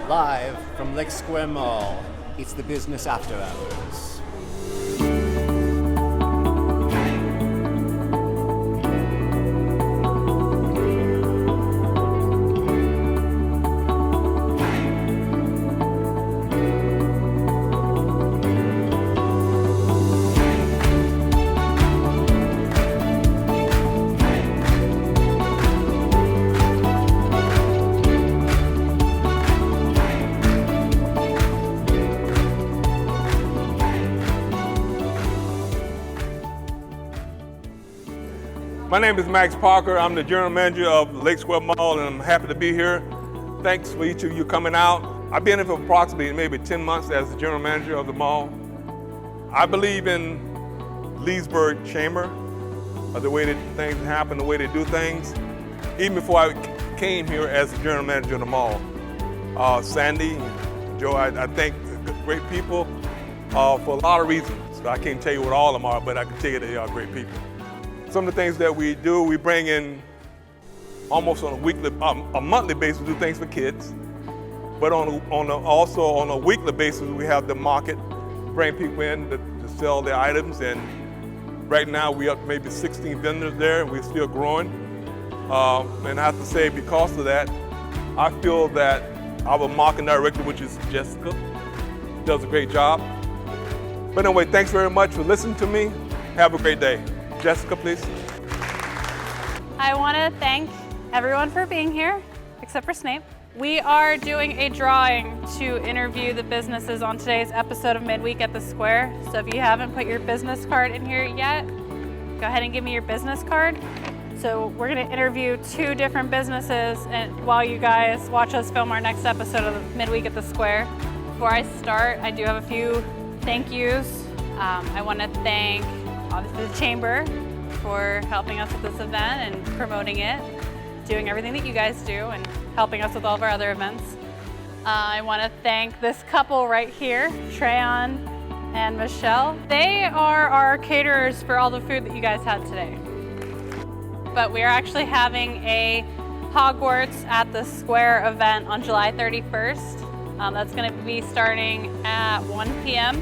Live from Lake Square Mall, it's the Business After Hours. My name is Max Parker. I'm the general manager of Lake Square Mall, and I'm happy to be here. Thanks for each of you coming out. I've been here for approximately maybe 10 months as the general manager of the mall. I believe in Leesburg Chamber, the way that things happen, the way they do things. Even before I came here as the general manager of the mall. Sandy, Joe, I thank great people for a lot of reasons. I can't tell you what all of them are, but I can tell you they are great people. Some of the things that we do, we bring in almost on a monthly basis, we do things for kids. But also on a weekly basis, we have the market, bring people in to sell their items. And right now we up maybe 16 vendors there, and we're still growing. And I have to say, because of that, I feel that our marketing director, which is Jessica, does a great job. But anyway, thanks very much for listening to me. Have a great day. Jessica, please. I want to thank everyone for being here, except for Snape. We are doing a drawing to interview the businesses on today's episode of Midweek at the Square. So if you haven't put your business card in here yet, go ahead and give me your business card. So we're going to interview 2 different businesses and while you guys watch us film our next episode of Midweek at the Square. Before I start, I do have a few thank yous. I want to thank obviously the Chamber for helping us with this event and promoting it, doing everything that you guys do and helping us with all of our other events. I want to thank this couple right here, Treyon and Michelle. They are our caterers for all the food that you guys had today. But we are actually having a Hogwarts at the Square event on July 31st. That's going to be starting at 1 p.m.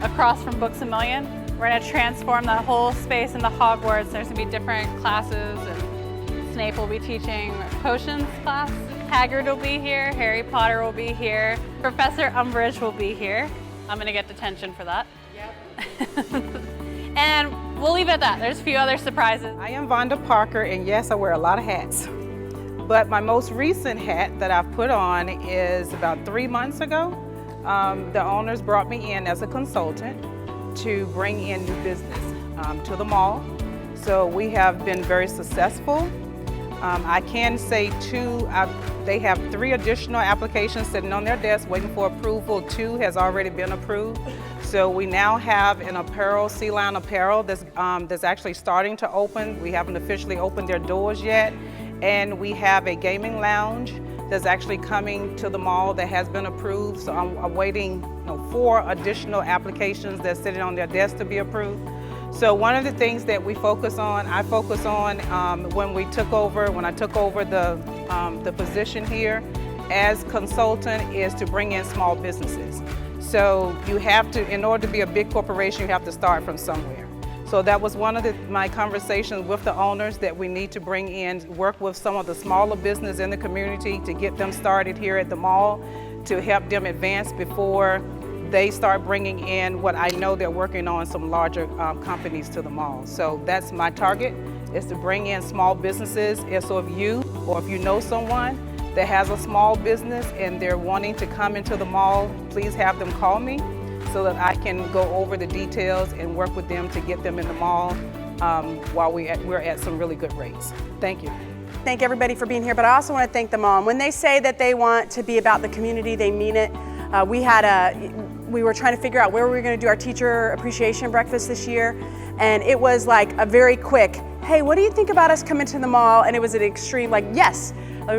across from Books A Million. We're going to transform that whole space into Hogwarts. There's going to be different classes, and Snape will be teaching potions class. Hagrid will be here. Harry Potter will be here. Professor Umbridge will be here. I'm going to get detention for that. Yep. And we'll leave it at that. There's a few other surprises. I am Vonda Parker, and yes, I wear a lot of hats. But my most recent hat that I've put on is about 3 months ago. The owners brought me in as a consultant to bring in new business to the mall. So we have been very successful. I can say they have 3 additional applications sitting on their desk waiting for approval. 2 has already been approved. So we now have an apparel, Sea Lion apparel that's actually starting to open. We haven't officially opened their doors yet. And we have a gaming lounge that's actually coming to the mall that has been approved. So I'm awaiting 4 additional applications that's sitting on their desk to be approved. So one of the things that I focus on when I took over the position here as consultant is to bring in small businesses. So you have to, in order to be a big corporation, you have to start from somewhere. So that was one of my conversations with the owners, that we need to bring in, work with some of the smaller business in the community to get them started here at the mall, to help them advance before they start bringing in what I know they're working on, some larger companies to the mall. So that's my target, is to bring in small businesses. And so if you know someone that has a small business and they're wanting to come into the mall, please have them call me so that I can go over the details and work with them to get them in the mall while we're at some really good rates. Thank you. Thank everybody for being here, but I also want to thank the mall. When they say that they want to be about the community, they mean it. We were trying to figure out where we were going to do our teacher appreciation breakfast this year, and it was like a very quick, hey, what do you think about us coming to the mall? And it was an extreme, like, yes,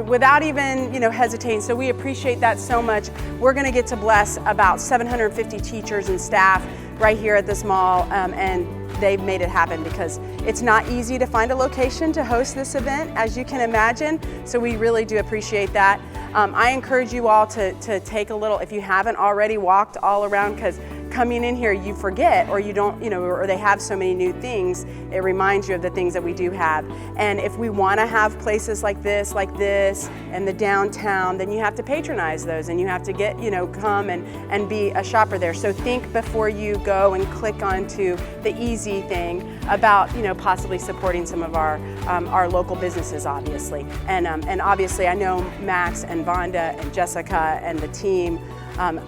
without even hesitating. So we appreciate that so much. We're going to get to bless about 750 teachers and staff right here at this mall, and they've made it happen, because it's not easy to find a location to host this event, as you can imagine. So we really do appreciate that. I encourage you all to take a little, if you haven't already walked all around, because coming in here you forget, or you don't, or they have so many new things, it reminds you of the things that we do have. And if we want to have places like this, and the downtown, then you have to patronize those, and you have to get, come and be a shopper there. So think before you go and click onto the easy thing about, possibly supporting some of our local businesses, obviously. And obviously I know Max and Vonda and Jessica and the team,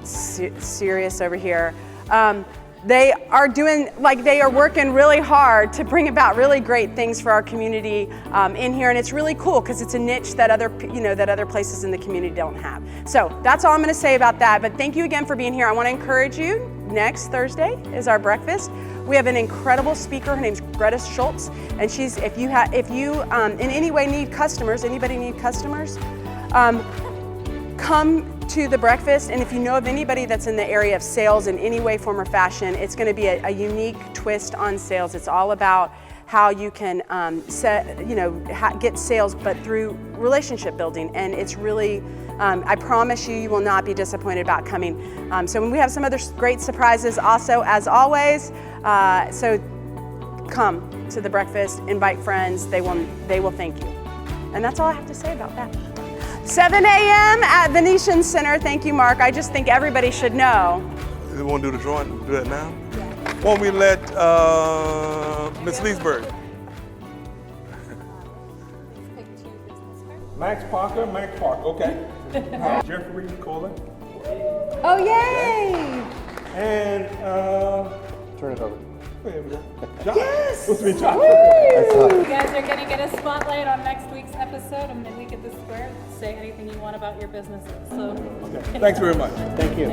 Sirius over here, they are working really hard to bring about really great things for our community in here, and it's really cool because it's a niche that other places in the community don't have. So that's all I'm going to say about that. But thank you again for being here. I want to encourage you. Next Thursday is our breakfast. We have an incredible speaker. Her name's Greta Schultz, and if you in any way need customers, come to the breakfast. And if you know of anybody that's in the area of sales in any way, form, or fashion, it's going to be a unique twist on sales. It's all about how you can get sales, but through relationship building. And it's really, I promise you will not be disappointed about coming. So when we have some other great surprises also, as always. So come to the breakfast, invite friends. They will thank you. And that's all I have to say about that. 7 a.m. at Venetian Center. Thank you, Mark. I just think everybody should know. You want to do the drawing? Do that now? Yeah. Won't we let Ms. Leesburg? Max Parker, okay. Jeffrey Kohler. Oh, yay! And turn it over. There we go. John. Yes! Supposed to be John. You guys are going to get a spotlight on next week's episode of Midweek at the Square. Say anything you want about your businesses. So. Okay. Thanks very much. Thank you.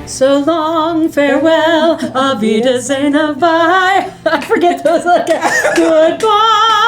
So long, farewell, auf Wiedersehen, bye. I forget those. Okay. Goodbye.